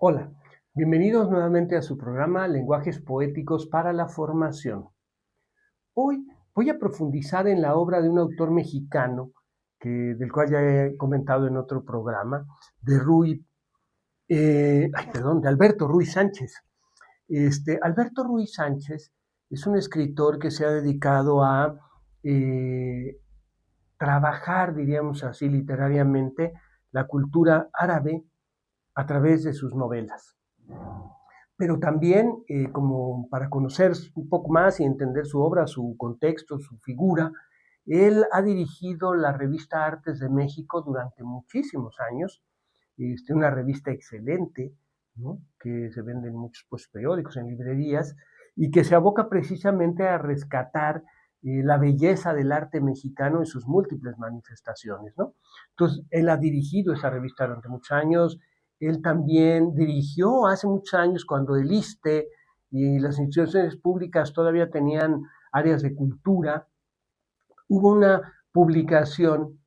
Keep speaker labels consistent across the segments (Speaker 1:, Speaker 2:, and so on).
Speaker 1: Hola, bienvenidos nuevamente a su programa Lenguajes Poéticos para la Formación. Hoy voy a profundizar en la obra de un autor mexicano, del cual ya he comentado en otro programa, de Alberto Ruiz Sánchez. Alberto Ruiz Sánchez es un escritor que se ha dedicado a trabajar, diríamos así, literariamente, la cultura árabe a través de sus novelas. Pero también, como para conocer un poco más y entender su obra, su contexto, su figura, él ha dirigido la revista Artes de México durante muchísimos años, una revista excelente, ¿no?, que se vende en muchos periódicos, en librerías, y que se aboca precisamente a rescatar la belleza del arte mexicano en sus múltiples manifestaciones, ¿no? Entonces, él ha dirigido esa revista durante muchos años. Él también dirigió hace muchos años, cuando el ISSSTE y las instituciones públicas todavía tenían áreas de cultura, hubo una publicación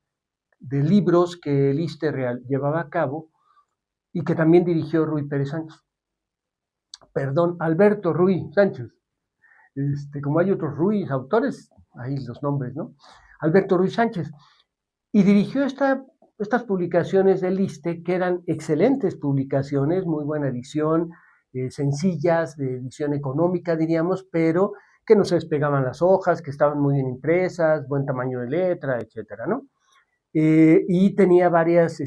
Speaker 1: de libros que el ISSSTE llevaba a cabo y que también dirigió Ruy Pérez Sánchez. Perdón, Alberto Ruiz Sánchez. Como hay otros Ruiz, autores, ahí los nombres, ¿no? Alberto Ruiz Sánchez. Y dirigió estas publicaciones del ISSSTE, que eran excelentes publicaciones, muy buena edición, sencillas, de edición económica, diríamos, pero que no se despegaban las hojas, que estaban muy bien impresas, buen tamaño de letra, etcétera, ¿no? Y tenía varias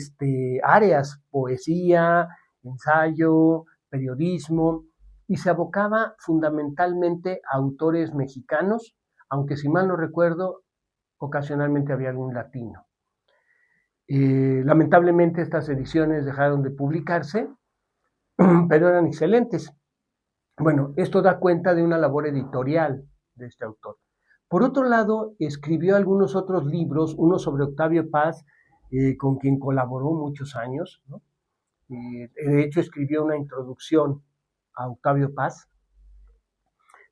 Speaker 1: áreas: poesía, ensayo, periodismo, y se abocaba fundamentalmente a autores mexicanos, aunque, si mal no recuerdo, ocasionalmente había algún latino. Lamentablemente estas ediciones dejaron de publicarse, pero eran excelentes. Bueno, esto da cuenta de una labor editorial de este autor. Por otro lado, escribió algunos otros libros, uno sobre Octavio Paz, con quien colaboró muchos años, ¿no? De hecho, escribió una introducción a Octavio Paz,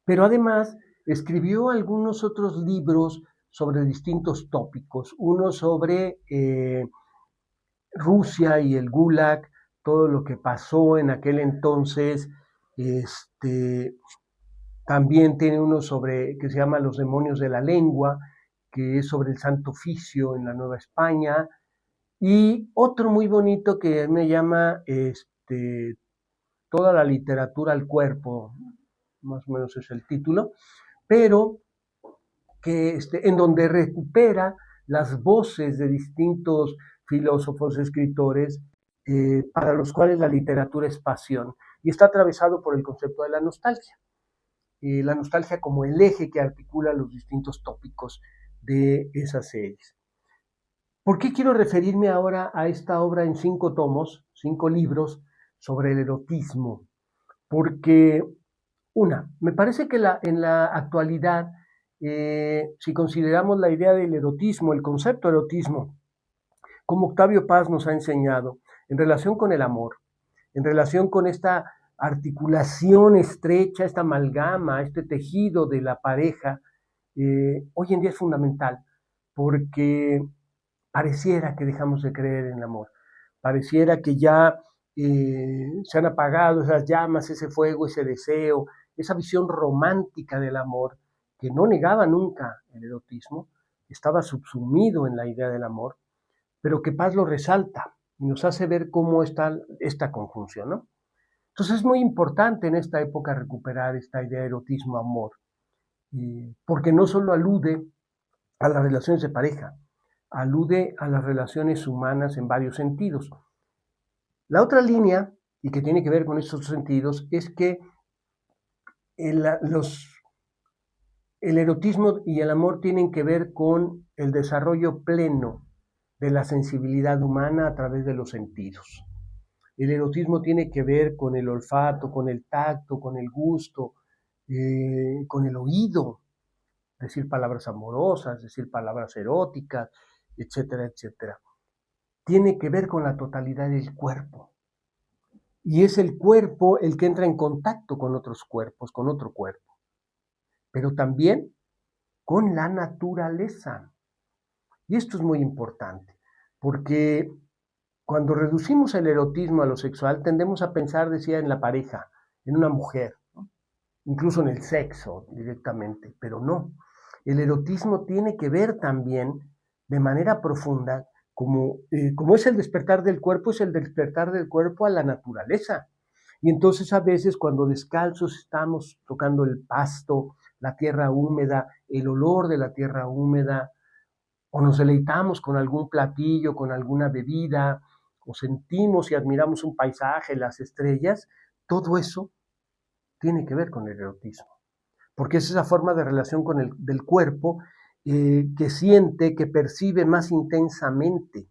Speaker 1: pero además escribió algunos otros libros sobre distintos tópicos, uno sobre Rusia y el Gulag, todo lo que pasó en aquel entonces. También tiene uno que se llama Los demonios de la lengua, que es sobre el Santo Oficio en la Nueva España, y otro muy bonito que me llama Toda la literatura al cuerpo, más o menos es el título, pero que en donde recupera las voces de distintos filósofos, escritores, para los cuales la literatura es pasión, y está atravesado por el concepto de la nostalgia como el eje que articula los distintos tópicos de esas series. ¿Por qué quiero referirme ahora a esta obra en 5 tomos, 5 libros sobre el erotismo? Porque, me parece que en la actualidad, si consideramos la idea del erotismo, el concepto erotismo, como Octavio Paz nos ha enseñado, en relación con el amor, en relación con esta articulación estrecha, esta amalgama, este tejido de la pareja, hoy en día es fundamental, porque pareciera que dejamos de creer en el amor, pareciera que ya se han apagado esas llamas, ese fuego, ese deseo, esa visión romántica del amor, que no negaba nunca el erotismo, estaba subsumido en la idea del amor, pero que Paz lo resalta y nos hace ver cómo está esta conjunción, ¿no? Entonces es muy importante en esta época recuperar esta idea de erotismo-amor, porque no solo alude a las relaciones de pareja, alude a las relaciones humanas en varios sentidos. La otra línea, y que tiene que ver con estos sentidos, es que el erotismo y el amor tienen que ver con el desarrollo pleno de la sensibilidad humana a través de los sentidos. El erotismo tiene que ver con el olfato, con el tacto, con el gusto, con el oído, decir palabras amorosas, decir palabras eróticas, etcétera, etcétera. Tiene que ver con la totalidad del cuerpo. Y es el cuerpo el que entra en contacto con otros cuerpos, con otro cuerpo. Pero también con la naturaleza. Y esto es muy importante, porque cuando reducimos el erotismo a lo sexual, tendemos a pensar, decía, en la pareja, en una mujer, ¿no? Incluso en el sexo directamente, pero no. El erotismo tiene que ver también de manera profunda, como es el despertar del cuerpo, es el despertar del cuerpo a la naturaleza. Y entonces a veces cuando descalzos estamos tocando el pasto, la tierra húmeda, el olor de la tierra húmeda, o nos deleitamos con algún platillo, con alguna bebida, o sentimos y admiramos un paisaje, las estrellas, todo eso tiene que ver con el erotismo, porque es esa forma de relación con del cuerpo que siente, que percibe más intensamente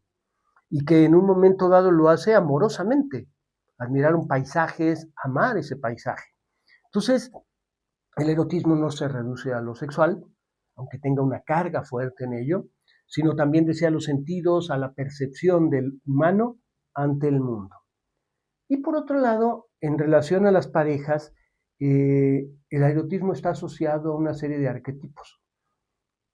Speaker 1: y que en un momento dado lo hace amorosamente. Admirar un paisaje es amar ese paisaje. Entonces, el erotismo no se reduce a lo sexual, aunque tenga una carga fuerte en ello, sino también desea los sentidos, a la percepción del humano ante el mundo. Y por otro lado, en relación a las parejas, el erotismo está asociado a una serie de arquetipos.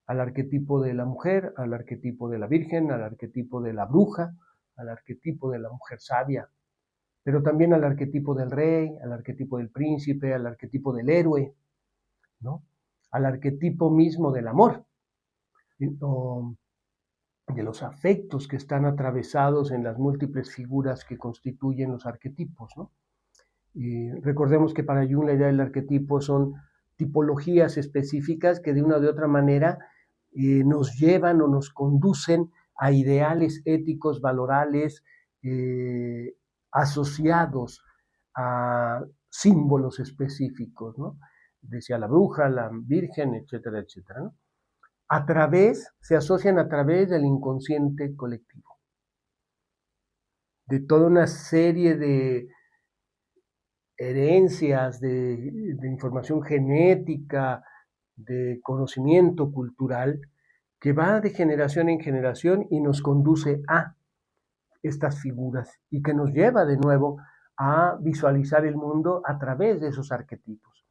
Speaker 1: Al arquetipo de la mujer, al arquetipo de la virgen, al arquetipo de la bruja, al arquetipo de la mujer sabia, pero también al arquetipo del rey, al arquetipo del príncipe, al arquetipo del héroe, ¿no? Al arquetipo mismo del amor, o de los afectos que están atravesados en las múltiples figuras que constituyen los arquetipos, ¿no? Y recordemos que para Jung la idea del arquetipo son tipologías específicas que de una o de otra manera nos llevan o nos conducen a ideales éticos, valorales, asociados a símbolos específicos, ¿no? Decía la bruja, la virgen, etcétera, etcétera, ¿no? Se asocian a través del inconsciente colectivo, de toda una serie de herencias, de información genética, de conocimiento cultural, que va de generación en generación y nos conduce a estas figuras y que nos lleva de nuevo a visualizar el mundo a través de esos arquetipos.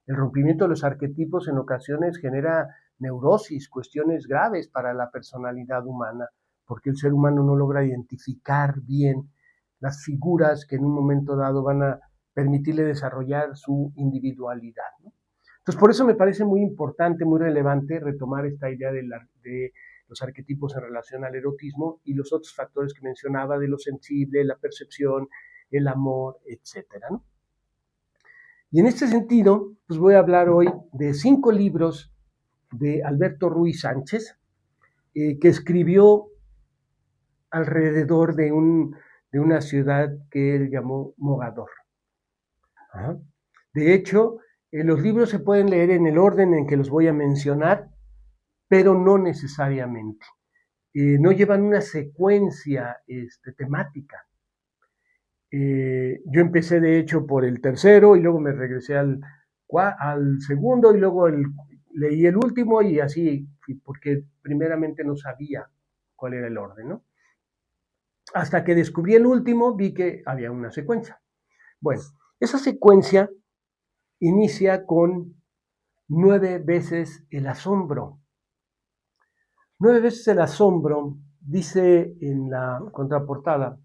Speaker 1: El rompimiento de los arquetipos en ocasiones genera neurosis, cuestiones graves para la personalidad humana, porque el ser humano no logra identificar bien las figuras que en un momento dado van a permitirle desarrollar su individualidad, ¿no? Entonces, por eso me parece muy importante, muy relevante retomar esta idea de los arquetipos en relación al erotismo y los otros factores que mencionaba de lo sensible, la percepción, el amor, etcétera, ¿no? Y en este sentido, pues voy a hablar hoy de 5 libros de Alberto Ruiz Sánchez, que escribió alrededor de una ciudad que él llamó Mogador. Ajá. De hecho, los libros se pueden leer en el orden en que los voy a mencionar, pero no necesariamente. No llevan una secuencia temática. Yo empecé de hecho por el tercero y luego me regresé al segundo y luego leí el último y así, porque primeramente no sabía cuál era el orden, ¿no? Hasta que descubrí el último vi que había una secuencia. Bueno, esa secuencia inicia con 9 veces el asombro. 9 veces el asombro, dice en la contraportada,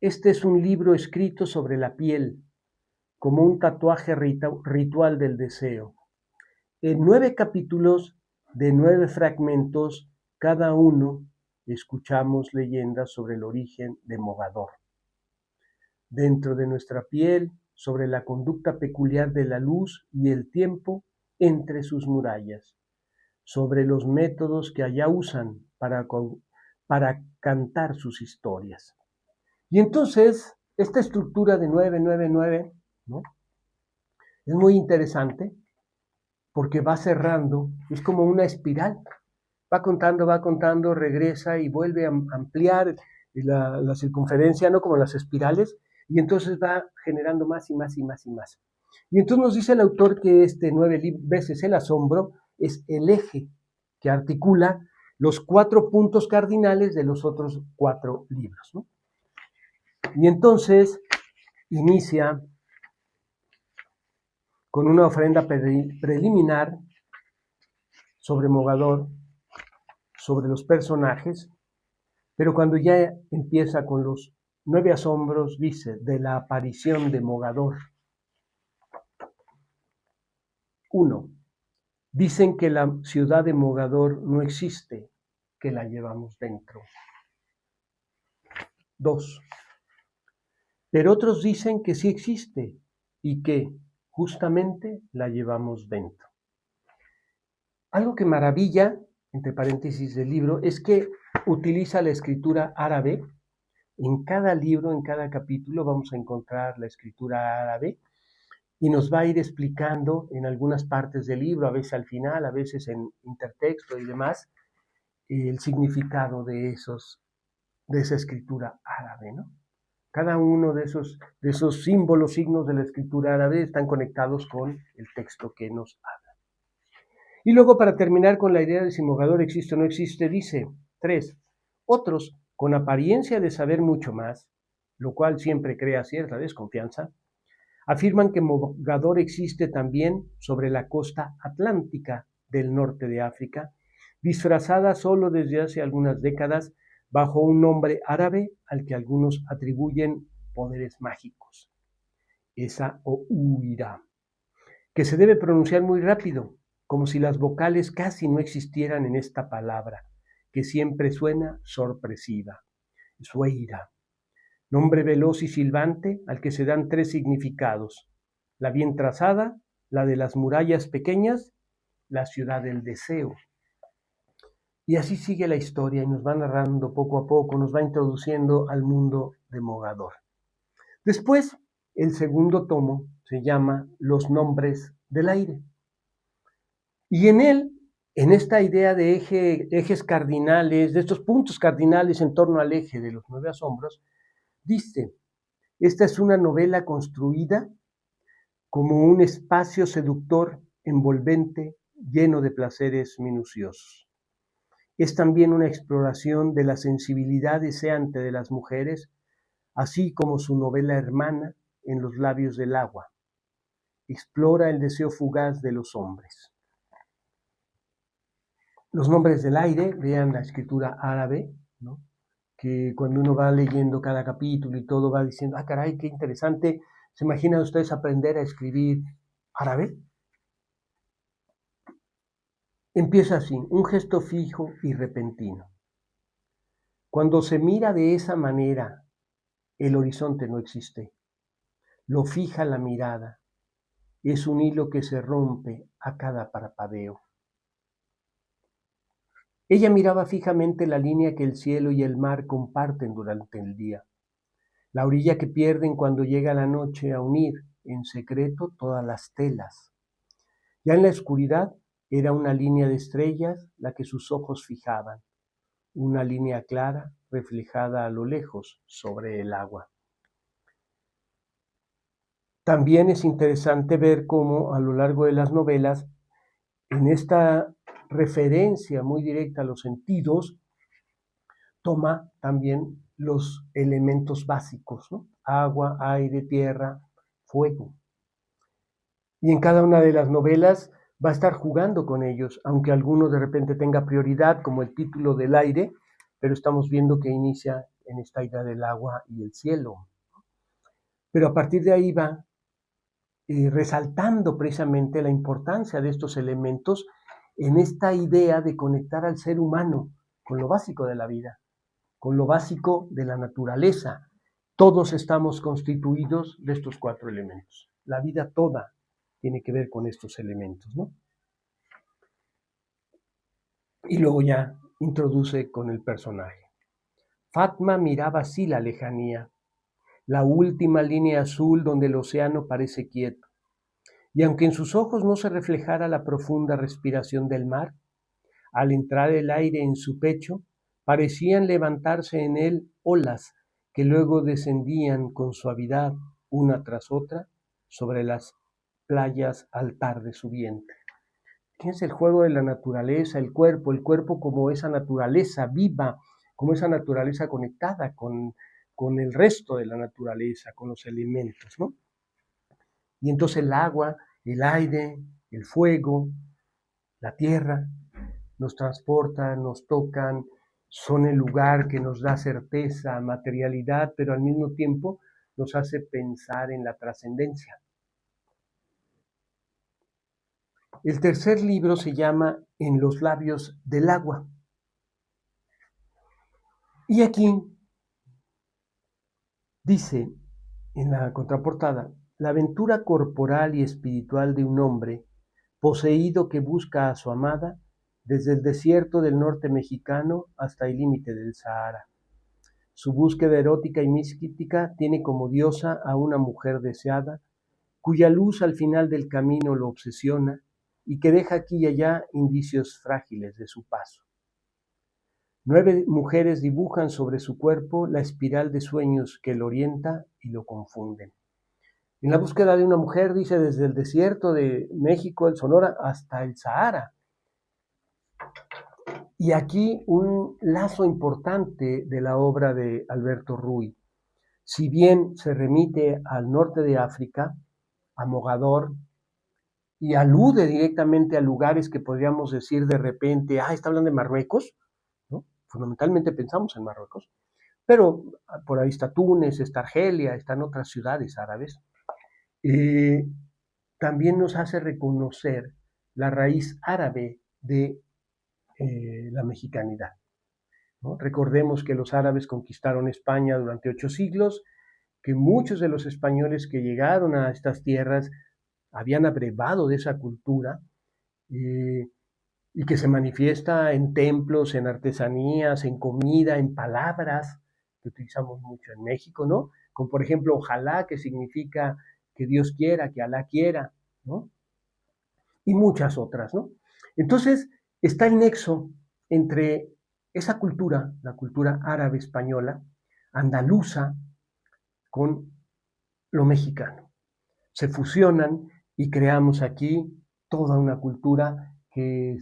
Speaker 1: este es un libro escrito sobre la piel, como un tatuaje ritual del deseo. En 9 capítulos de 9 fragmentos, cada uno escuchamos leyendas sobre el origen de Mogador. Dentro de nuestra piel, sobre la conducta peculiar de la luz y el tiempo entre sus murallas, sobre los métodos que allá usan para cantar sus historias. Y entonces, esta estructura de 9, ¿no? Es muy interesante porque va cerrando, es como una espiral. Va contando, regresa y vuelve a ampliar la circunferencia, ¿no? Como las espirales, y entonces va generando más y más y más y más. Y entonces nos dice el autor que 9 veces el asombro es el eje que articula los 4 puntos cardinales de los otros 4 libros, ¿no? Y entonces inicia con una ofrenda preliminar sobre Mogador, sobre los personajes, Pero cuando ya empieza con los 9 asombros, dice, de la aparición de Mogador. 1. Dicen que la ciudad de Mogador no existe, que la llevamos dentro. 2. Pero otros dicen que sí existe y que justamente la llevamos dentro. Algo que maravilla, entre paréntesis del libro, es que utiliza la escritura árabe. En cada libro, en cada capítulo, vamos a encontrar la escritura árabe y nos va a ir explicando en algunas partes del libro, a veces al final, a veces en intertexto y demás, el significado de esa escritura árabe, ¿no? Cada uno de esos símbolos, signos de la escritura árabe están conectados con el texto que nos habla. Y luego, para terminar con la idea de si Mogador existe o no existe, dice 3. Otros, con apariencia de saber mucho más, lo cual siempre crea cierta desconfianza, afirman que Mogador existe también sobre la costa atlántica del norte de África, disfrazada solo desde hace algunas décadas bajo un nombre árabe al que algunos atribuyen poderes mágicos, esa o Uira, que se debe pronunciar muy rápido, como si las vocales casi no existieran en esta palabra, que siempre suena sorpresiva, Sueira, nombre veloz y silbante al que se dan 3 significados: la bien trazada, la de las murallas pequeñas, la ciudad del deseo. Y así sigue la historia y nos va narrando poco a poco, nos va introduciendo al mundo de Mogador. Después, el segundo tomo se llama Los nombres del aire. Y en él, en esta idea de ejes cardinales, de estos puntos cardinales en torno al eje de los 9 asombros, dice: esta es una novela construida como un espacio seductor, envolvente, lleno de placeres minuciosos. Es también una exploración de la sensibilidad deseante de las mujeres, así como su novela hermana En los labios del agua. Explora el deseo fugaz de los hombres. Los nombres del aire, vean la escritura árabe, ¿no? Que cuando uno va leyendo cada capítulo y todo va diciendo, ah, caray, qué interesante. ¿Se imaginan ustedes aprender a escribir árabe? Empieza así, un gesto fijo y repentino. Cuando se mira de esa manera, el horizonte no existe. Lo fija la mirada. Es un hilo que se rompe a cada parpadeo. Ella miraba fijamente la línea que el cielo y el mar comparten durante el día, la orilla que pierden cuando llega la noche a unir en secreto todas las telas. Ya en la oscuridad era una línea de estrellas la que sus ojos fijaban, una línea clara reflejada a lo lejos sobre el agua. También es interesante ver cómo a lo largo de las novelas, en esta referencia muy directa a los sentidos, toma también los elementos básicos, ¿no? Agua, aire, tierra, fuego. Y en cada una de las novelas va a estar jugando con ellos, aunque alguno de repente tenga prioridad, como el título del aire, pero estamos viendo que inicia en esta idea del agua y el cielo. Pero a partir de ahí va resaltando precisamente la importancia de estos elementos en esta idea de conectar al ser humano con lo básico de la vida, con lo básico de la naturaleza. Todos estamos constituidos de estos 4 elementos. La vida toda tiene que ver con estos elementos, ¿no? Y luego ya introduce con el personaje. Fatma miraba así la lejanía, la última línea azul donde el océano parece quieto. Y aunque en sus ojos no se reflejara la profunda respiración del mar, al entrar el aire en su pecho, parecían levantarse en él olas que luego descendían con suavidad una tras otra sobre las playas altar de su vientre. Es el juego de la naturaleza, el cuerpo como esa naturaleza viva, como esa naturaleza conectada con el resto de la naturaleza, con los elementos, ¿no? Y entonces el agua, el aire, el fuego, la tierra, nos transportan, nos tocan, son el lugar que nos da certeza, materialidad, pero al mismo tiempo nos hace pensar en la trascendencia. El tercer libro se llama En los labios del agua. Y aquí dice en la contraportada, la aventura corporal y espiritual de un hombre poseído que busca a su amada desde el desierto del norte mexicano hasta el límite del Sahara. Su búsqueda erótica y mística tiene como diosa a una mujer deseada, cuya luz al final del camino lo obsesiona y que deja aquí y allá indicios frágiles de su paso. 9 mujeres dibujan sobre su cuerpo la espiral de sueños que lo orienta y lo confunden. En la búsqueda de una mujer, dice, desde el desierto de México, el Sonora, hasta el Sahara. Y aquí un lazo importante de la obra de Alberto Ruy. Si bien se remite al norte de África, a Mogador, y alude directamente a lugares que podríamos decir de repente, está hablando de Marruecos, ¿no? Fundamentalmente pensamos en Marruecos, pero por ahí está Túnez, está Argelia, están otras ciudades árabes. También nos hace reconocer la raíz árabe de la mexicanidad, ¿no? Recordemos que los árabes conquistaron España durante 8 siglos, que muchos de los españoles que llegaron a estas tierras habían abrevado de esa cultura y que se manifiesta en templos, en artesanías, en comida, en palabras que utilizamos mucho en México, ¿no? Como por ejemplo, ojalá, que significa que Dios quiera, que Alá quiera, ¿no? Y muchas otras, ¿no? Entonces, está el nexo entre esa cultura, la cultura árabe española, andaluza, con lo mexicano. Se fusionan y creamos aquí toda una cultura que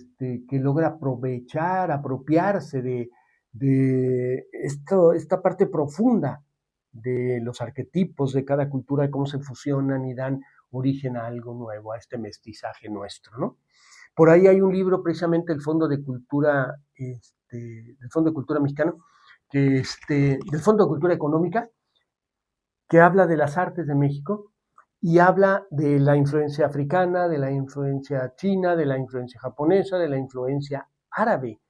Speaker 1: logra aprovechar, apropiarse de esta parte profunda de los arquetipos de cada cultura, de cómo se fusionan y dan origen a algo nuevo, a este mestizaje nuestro, ¿no? Por ahí hay un libro, precisamente el Fondo de Cultura, del Fondo de Cultura Mexicano, del Fondo de Cultura Económica, que habla de las artes de México y habla de la influencia africana, de la influencia china, de la influencia japonesa, de la influencia árabe,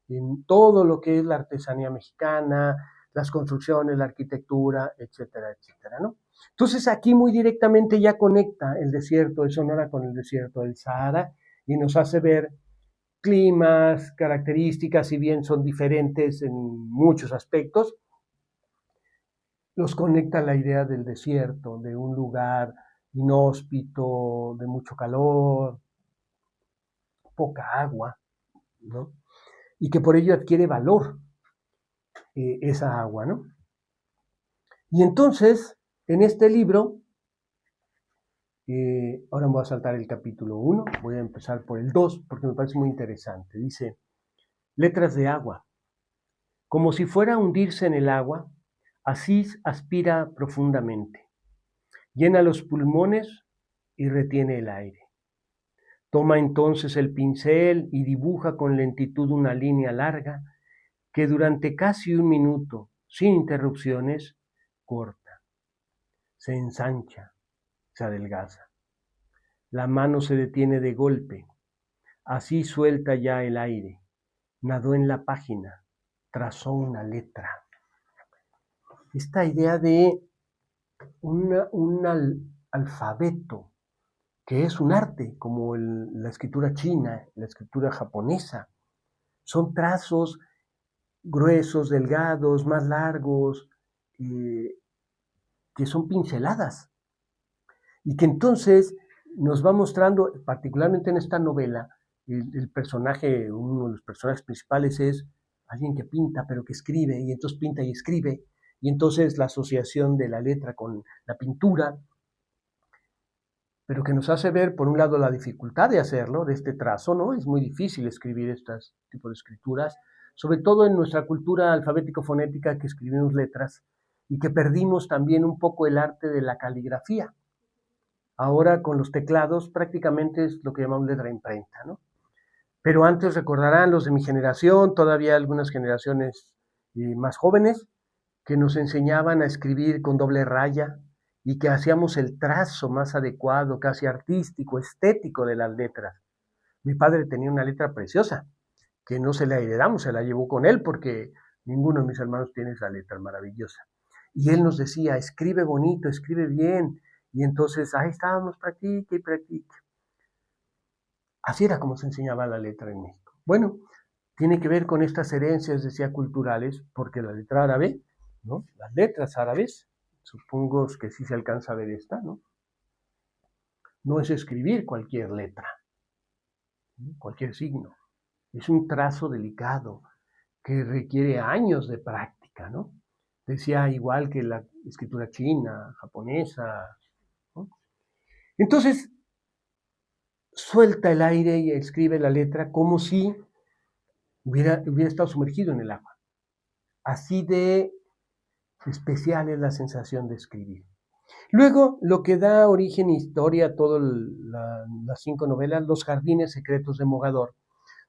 Speaker 1: en todo lo que es la artesanía mexicana, las construcciones, la arquitectura, etcétera, etcétera, ¿no? Entonces aquí muy directamente ya conecta el desierto de Sonora con el desierto del Sahara y nos hace ver climas, características, si bien son diferentes en muchos aspectos, los conecta la idea del desierto, de un lugar inhóspito, de mucho calor, poca agua, ¿no? Y que por ello adquiere valor esa agua, ¿no? Y entonces, en este libro, ahora me voy a saltar el capítulo 1, voy a empezar por el 2, porque me parece muy interesante. Dice, letras de agua. Como si fuera a hundirse en el agua, Asís aspira profundamente. Llena los pulmones y retiene el aire. Toma entonces el pincel y dibuja con lentitud una línea larga que durante casi un minuto, sin interrupciones, corta, se ensancha, se adelgaza. La mano se detiene de golpe, así suelta ya el aire. Nadó en la página, trazó una letra. Esta idea de un alfabeto, que es un arte, como la escritura china, la escritura japonesa. Son trazos gruesos, delgados, más largos, que son pinceladas. Y que entonces nos va mostrando, particularmente en esta novela, el personaje, uno de los personajes principales es alguien que pinta, pero que escribe, y entonces pinta y escribe, y entonces la asociación de la letra con la pintura, pero que nos hace ver, por un lado, la dificultad de hacerlo, de este trazo, ¿no? Es muy difícil escribir este tipo de escrituras, sobre todo en nuestra cultura alfabético-fonética que escribimos letras y que perdimos también un poco el arte de la caligrafía. Ahora con los teclados prácticamente es lo que llamamos letra imprenta, ¿no? Pero antes recordarán los de mi generación, todavía algunas generaciones más jóvenes, que nos enseñaban a escribir con doble raya y que hacíamos el trazo más adecuado, casi artístico, estético de las letras. Mi padre tenía una letra preciosa, que no se la heredamos, se la llevó con él porque ninguno de mis hermanos tiene esa letra maravillosa. Y él nos decía, escribe bonito, escribe bien. Y entonces ahí estábamos, practique y practique. Así era como se enseñaba la letra en México. Bueno, tiene que ver con estas herencias, decía, culturales, porque la letra árabe, ¿no? Las letras árabes, supongo que sí se alcanza a ver esta, ¿no? No es escribir cualquier letra, ¿no? Cualquier signo. Es un trazo delicado que requiere años de práctica, ¿no? Decía igual que la escritura china, japonesa, ¿no? Entonces, suelta el aire y escribe la letra como si hubiera estado sumergido en el agua. Así de especial es la sensación de escribir. Luego, lo que da origen e historia a todas las 5 novelas, Los jardines secretos de Mogador,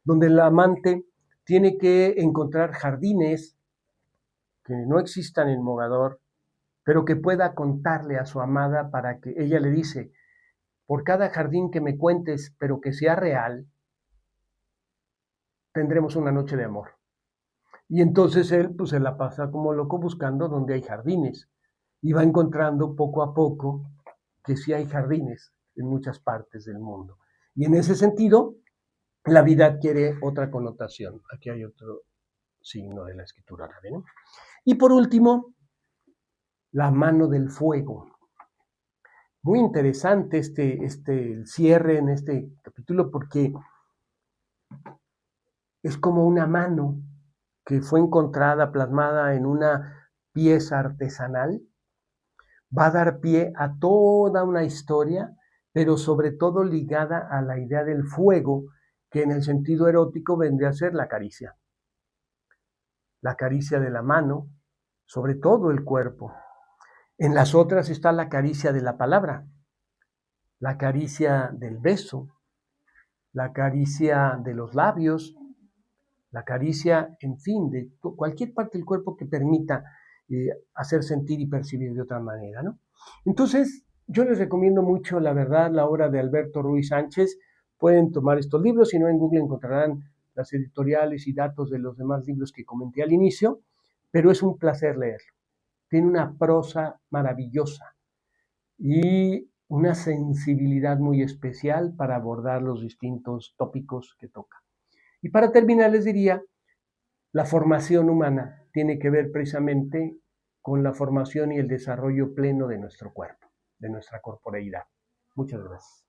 Speaker 1: donde el amante tiene que encontrar jardines que no existan en Mogador, pero que pueda contarle a su amada para que ella le dice, por cada jardín que me cuentes, pero que sea real, tendremos una noche de amor. Y entonces él pues se la pasa como loco buscando donde hay jardines y va encontrando poco a poco que sí hay jardines en muchas partes del mundo. Y en ese sentido, la vida adquiere otra connotación. Aquí hay otro signo de la escritura árabe, ¿no? Y por último, la mano del fuego. Muy interesante el cierre en este capítulo porque es como una mano que fue encontrada, plasmada en una pieza artesanal, va a dar pie a toda una historia, pero sobre todo ligada a la idea del fuego, que en el sentido erótico vendría a ser la caricia de la mano, sobre todo el cuerpo. En las otras está la caricia de la palabra, la caricia del beso, la caricia de los labios, la caricia, en fin, de cualquier parte del cuerpo que permita hacer sentir y percibir de otra manera, ¿no? Entonces, yo les recomiendo mucho, la verdad, la obra de Alberto Ruiz Sánchez. Pueden tomar estos libros, si no en Google encontrarán las editoriales y datos de los demás libros que comenté al inicio, pero es un placer leerlo. Tiene una prosa maravillosa y una sensibilidad muy especial para abordar los distintos tópicos que toca. Y para terminar les diría, la formación humana tiene que ver precisamente con la formación y el desarrollo pleno de nuestro cuerpo, de nuestra corporeidad. Muchas gracias.